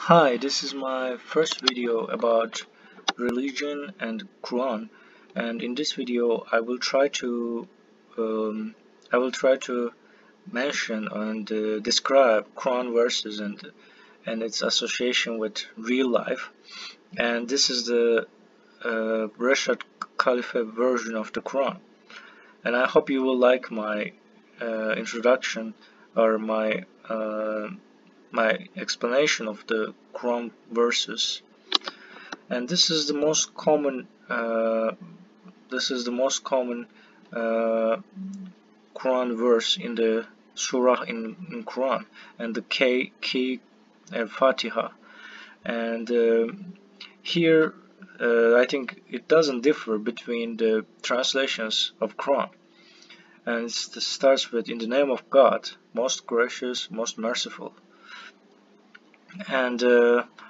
Hi, this is my first video about religion and Quran, and in this video um, I will try to mention and describe Quran verses and its association with real life. And this is the Rashid Khalifa version of the Quran, and I hope you will like my introduction or my explanation of the Quran verses. And this is the most common uh, Quran verse in the surah in Quran, and the key Fatiha. And here I think it doesn't differ between the translations of Quran, and it starts with "in the name of God, most gracious, most merciful." And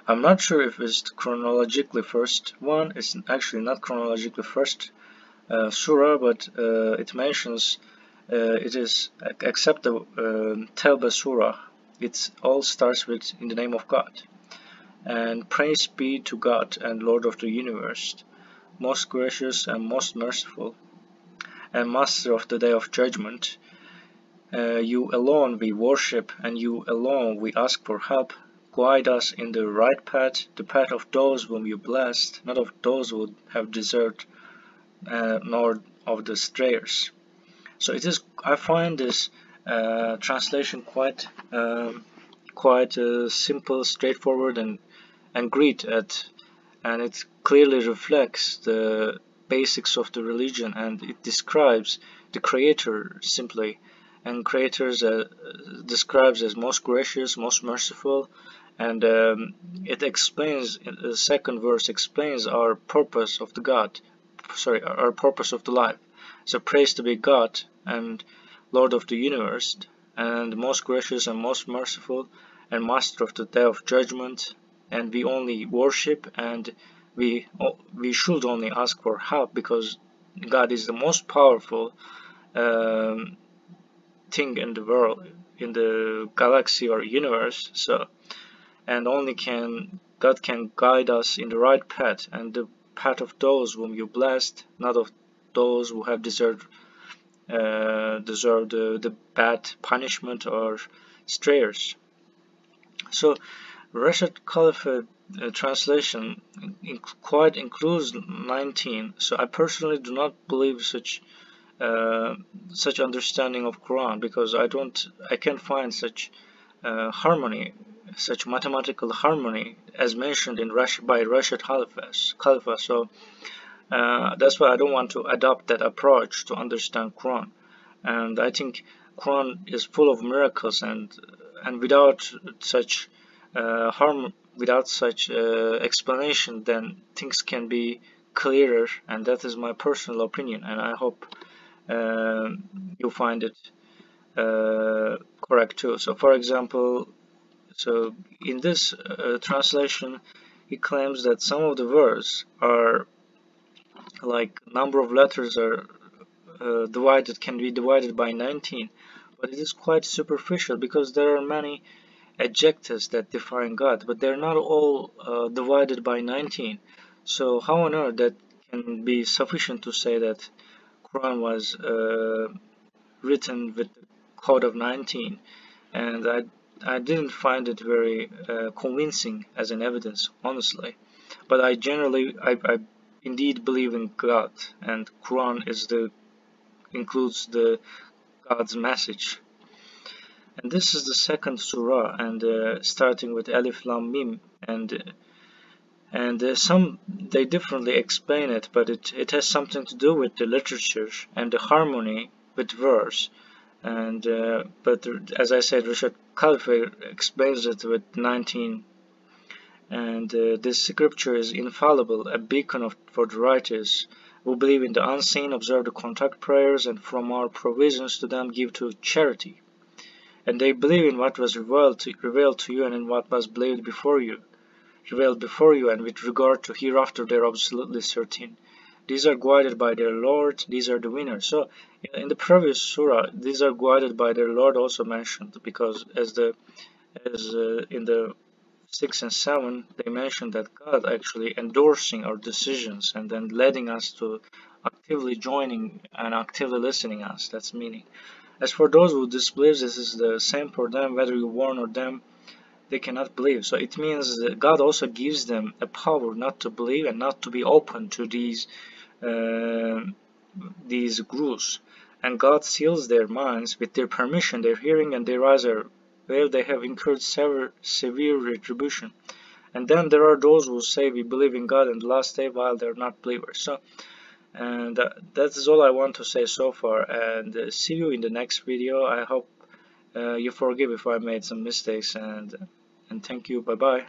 I'm not sure if it's chronologically first one. It's actually not chronologically first surah, but it mentions it is except the Tawbah surah. It all starts with "in the name of God." And praise be to God and Lord of the universe, most gracious and most merciful, and Master of the day of judgment. You alone we worship, and you alone we ask for help. Guide us in the right path, the path of those whom you blessed, not of those who have deserted, nor of the strayers. So it is. I find this translation quite simple, straightforward, and great and it clearly reflects the basics of the religion, and it describes the creator simply, and creators describes as most gracious, most merciful, and it explains, the second verse explains our purpose of the God, sorry, our purpose of the life. So praise to be God and Lord of the universe, and most gracious and most merciful, and Master of the day of judgment, and we only worship, and we should only ask for help, because God is the most powerful um, thing in the world, in the galaxy or universe. So, and only God can guide us in the right path, and the path of those whom you blessed, not of those who have deserved the bad punishment or strayers. So Rashid Khalifa translation quite includes 19. So I personally do not believe such understanding of Quran, because I can't find such harmony, such mathematical harmony as mentioned in by Rashid Khalifa. So that's why I don't want to adopt that approach to understand Quran. And I think Quran is full of miracles, and without such explanation, then things can be clearer. And that is my personal opinion, and I hope you find it correct too. So, for example, so in this translation, he claims that some of the words are like number of letters are can be divided by 19, but it is quite superficial, because there are many adjectives that define God, but they're not all divided by 19. So how on earth that can be sufficient to say that Quran was written with the code of 19? And I didn't find it very convincing as an evidence, honestly. But I indeed believe in God, and Quran includes the God's message. And this is the second surah, and starting with Alif Lam Mim, and some they differently explain it, but it has something to do with the literature and the harmony with verse. And but as I said, Rashid Khalifa explains it with 19. And this scripture is infallible, a beacon for the righteous who believe in the unseen, observe the contact prayers, and from our provisions to them give to charity. And they believe in what was revealed to you, and in what was revealed before you, and with regard to hereafter they are absolutely certain. These are guided by their Lord, these are the winners. So in the previous surah, these are guided by their Lord also mentioned, because as in the 6 and 7, they mention that God actually endorsing our decisions and then leading us to actively joining and actively listening us. That's meaning. As for those who disbelieve, this is the same for them, whether you warn or them, they cannot believe. So it means that God also gives them a power not to believe and not to be open to uh, these groups. And God seals their minds with their permission, their hearing, and their eyes are where they have incurred severe retribution. And then there are those who say we believe in God in the last day while they're not believers. So, and that is all I want to say so far. And see you in the next video. I hope you forgive if I made some mistakes. And thank you. Bye bye.